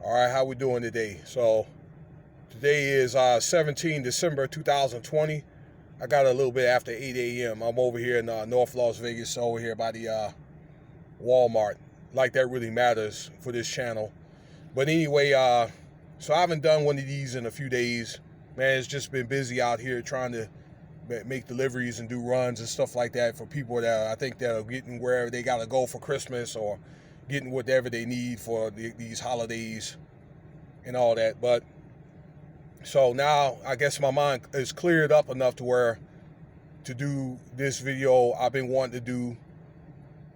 All right, how we doing today? So today is 17 December 2020. I got a little bit after 8 a.m. I'm over here in North Las Vegas, over here by the Walmart. Like that really matters for this channel. But anyway, so I haven't done one of these in a few days. Man, it's just been busy out here trying to make deliveries and do runs and stuff like that for people that I think that are getting wherever they got to go for Christmas or getting whatever they need for these holidays and all that. But so now I guess my mind is cleared up enough to where to do this video I've been wanting to do,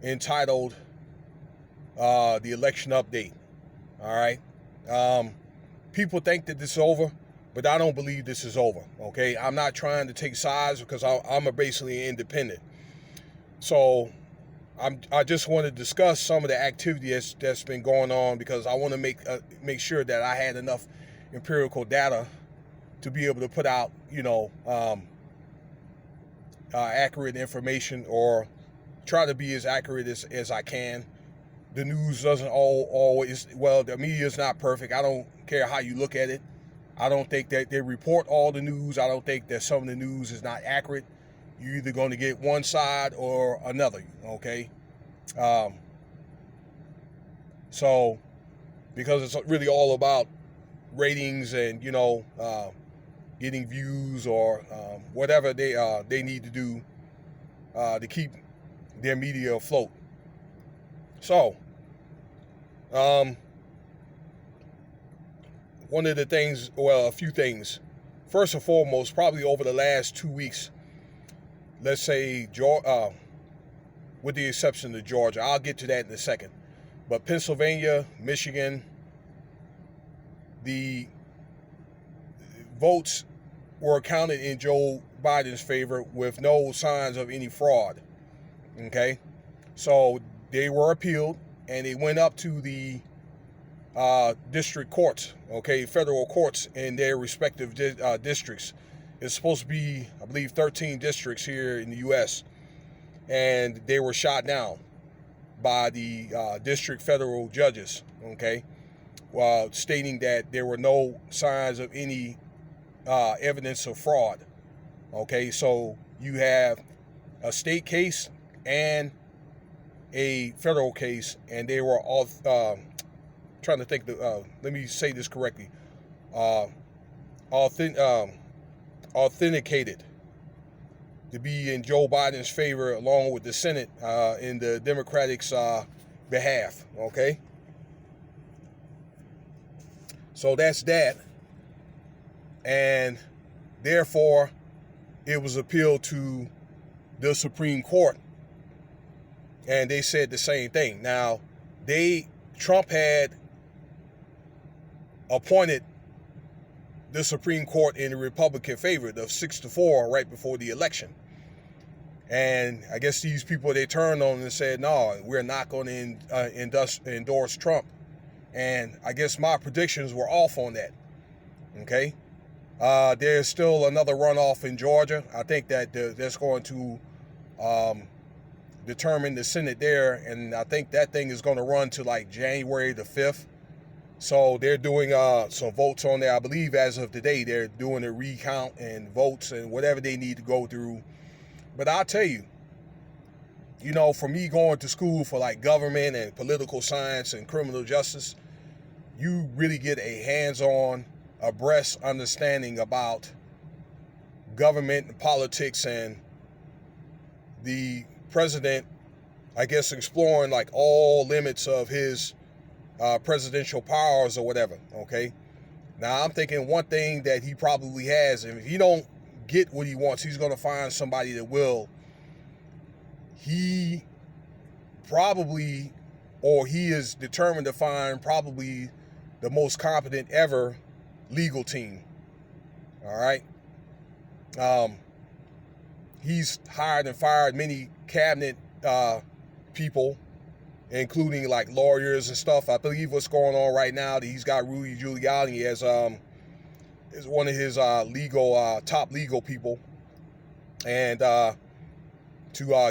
entitled the election update. All right. People think that this is over, but I don't believe this is over. Okay, I'm not trying to take sides because I'm basically independent. So I just want to discuss some of the activity that's been going on, because I want to make sure that I had enough empirical data to be able to put out, accurate information, or try to be as accurate as I can. The news doesn't always, well, the media is not perfect. I don't care how you look at it. I don't think that they report all the news. I don't think that some of the news is not accurate. You're either going to get one side or another, okay? So, because it's really all about ratings and, getting views or whatever they need to do to keep their media afloat. So, one of the things, well, a few things. First and foremost, probably over the last 2 weeks, let's say, with the exception of Georgia, I'll get to that in a second. But Pennsylvania, Michigan, the votes were counted in Joe Biden's favor with no signs of any fraud. Okay? So they were appealed, and they went up to the district courts, okay, federal courts in their respective districts. It's supposed to be, I believe, 13 districts here in the U.S., and they were shot down by the district federal judges, okay, while stating that there were no signs of any evidence of fraud. Okay, so you have a state case and a federal case, and they were all trying to think. Let me say this correctly. Authenticated to be in Joe Biden's favor, along with the Senate in the Democrats' behalf. Okay, so that's that, and therefore it was appealed to the Supreme Court, and they said the same thing. Now, Trump had appointed the Supreme Court in the Republican favor of 6-4 right before the election. And I guess these people, they turned on and said, no, we're not going to endorse Trump. And I guess my predictions were off on that. Okay. There's still another runoff in Georgia. I think that that's going to determine the Senate there. And I think that thing is going to run to like January the 5th. So they're doing some votes on there. I believe as of today, they're doing a recount and votes and whatever they need to go through. But I'll tell you, for me going to school for like government and political science and criminal justice, you really get a hands-on, abreast understanding about government and politics, and the president, I guess, exploring like all limits of his presidential powers or whatever. Okay, now I'm thinking one thing that he probably has, and if he don't get what he wants, he's going to find somebody that will. He probably, or he is determined to find probably the most competent ever legal team. All right. He's hired and fired many cabinet people, including like lawyers and stuff. I believe what's going on right now that he's got Rudy Giuliani as one of his top legal people, and to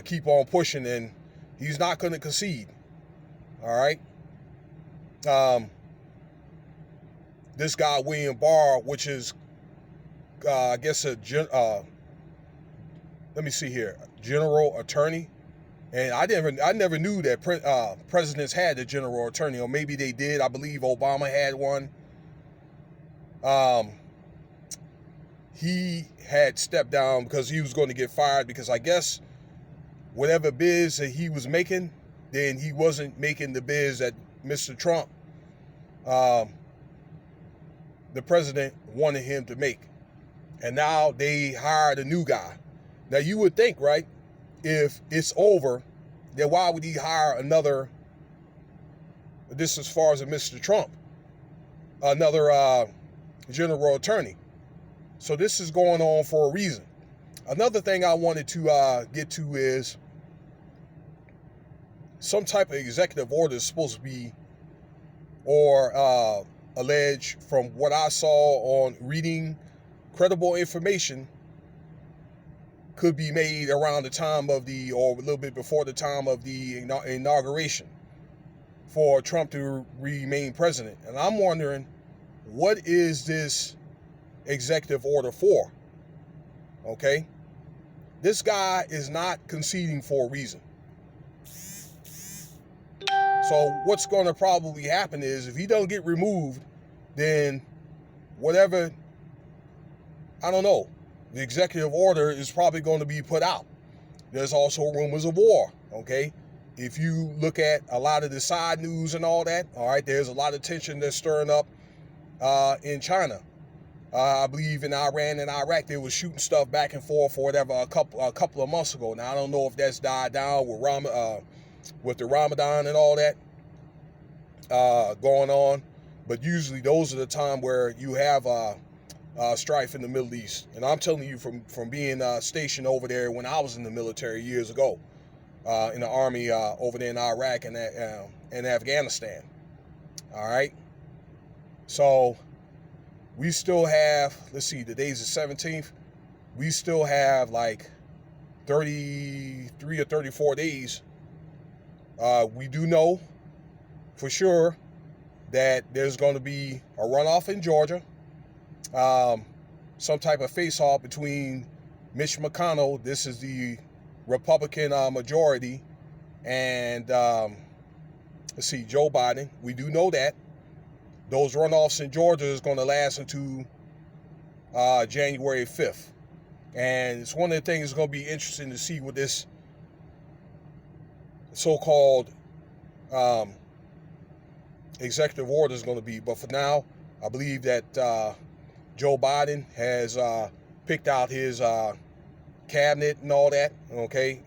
keep on pushing, and he's not going to concede. All right. this guy William Barr, which is I guess let me see here, general attorney. And I never knew that presidents had a general attorney, or maybe they did. I believe Obama had one. He had stepped down because he was going to get fired, because I guess whatever biz that he was making, then he wasn't making the biz that Mr. Trump, the president, wanted him to make. And now they hired a new guy. Now you would think, right, if it's over, then why would he hire another, this as far as a Mr. Trump, another general attorney? So this is going on for a reason. Another thing I wanted to get to is some type of executive order is supposed to be, or alleged, from what I saw on reading credible information, could be made around the time of the, or a little bit before the time of the inauguration, for Trump to remain president. And I'm wondering, what is this executive order for? Okay? This guy is not conceding for a reason. So what's going to probably happen is, if he doesn't get removed, then whatever, I don't know, the executive order is probably going to be put out. There's also rumors of war, okay? If you look at a lot of the side news and all that, all right, there's a lot of tension that's stirring up in China. I believe in Iran and Iraq, they were shooting stuff back and forth or whatever a couple of months ago. Now, I don't know if that's died down with the Ramadan and all that going on, but usually those are the time where you have strife in the Middle East. And I'm telling you from being stationed over there when I was in the military years ago, in the army over there in Iraq and Afghanistan. All right. So we still have, let's see, today's the 17th. We still have like 33 or 34 days. We do know for sure that there's going to be a runoff in Georgia. Some type of face-off between Mitch McConnell, this is the Republican majority, and let's see, Joe Biden. We do know that those runoffs in Georgia is going to last into January 5th. And it's one of the things that's going to be interesting to see what this so-called executive order is going to be. But for now, I believe that Joe Biden has picked out his cabinet and all that, okay?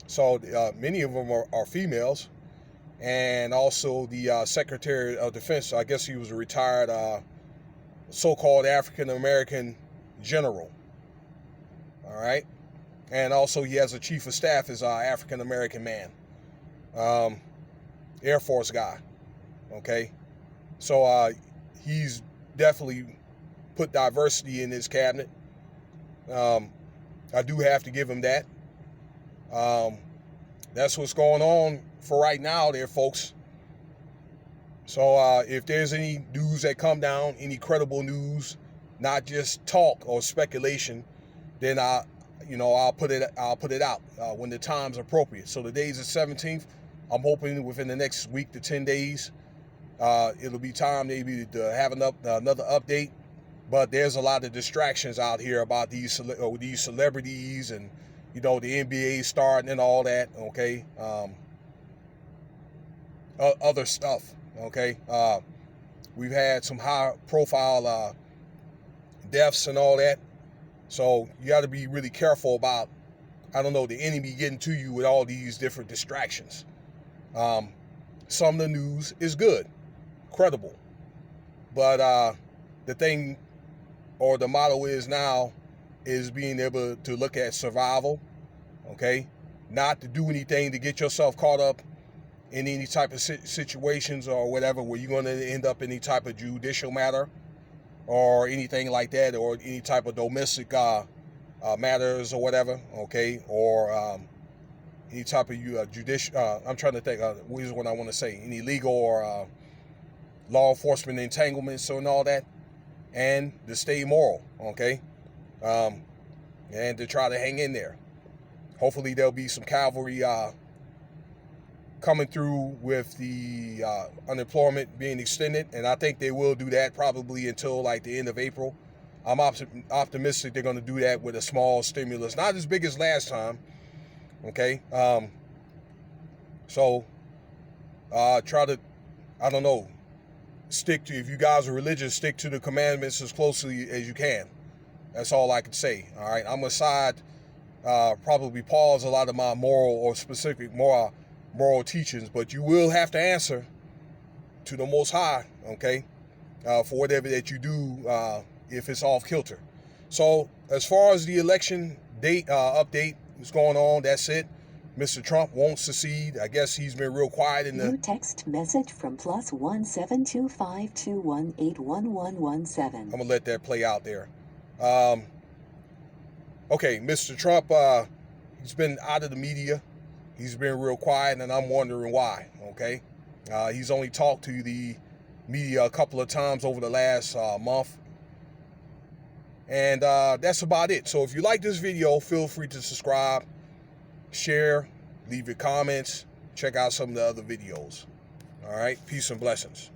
So many of them are females. And also the Secretary of Defense, I guess he was a retired so-called African-American general, all right? And also he has a chief of staff is an African-American man, Air Force guy, okay? So he's definitely put diversity in his cabinet. I do have to give him that. That's what's going on for right now there, folks. So if there's any news that come down, any credible news, not just talk or speculation, then I'll put it out when the time's appropriate. So today's the 17th. I'm hoping within the next week to 10 days, it'll be time maybe to have another update. But there's a lot of distractions out here about these celebrities and, the NBA starting and all that, okay? Other stuff, okay? We've had some high-profile deaths and all that. So you got to be really careful about, the enemy getting to you with all these different distractions. Some of the news is good, credible. But the thing, or the motto is now, is being able to look at survival, okay? Not to do anything to get yourself caught up in any type of situations or whatever where you're going to end up in any type of judicial matter or anything like that, or any type of domestic matters or whatever, okay? Or any type of judicial, I'm trying to think, what is what I want to say, any legal or law enforcement entanglements and all that, and to stay moral, okay? And to try to hang in there. Hopefully there'll be some cavalry coming through with the unemployment being extended, and I think they will do that probably until like the end of April. I'm optimistic they're going to do that with a small stimulus, not as big as last time, okay? So try to, I don't know, stick to, if you guys are religious, stick to the commandments as closely as you can. That's all I can say, all right? I'm going to side, probably pause a lot of my moral or specific moral teachings, but you will have to answer to the Most High, okay, for whatever that you do if it's off kilter. So as far as the election date update is going on, that's it. Mr. Trump won't secede. I guess he's been real quiet in the... New text message from +17252181117. I'm going to let that play out there. Okay, Mr. Trump, he's been out of the media. He's been real quiet, and I'm wondering why, okay? He's only talked to the media a couple of times over the last month. And that's about it. So if you like this video, feel free to subscribe, share, leave your comments, check out some of the other videos. All right, peace and blessings.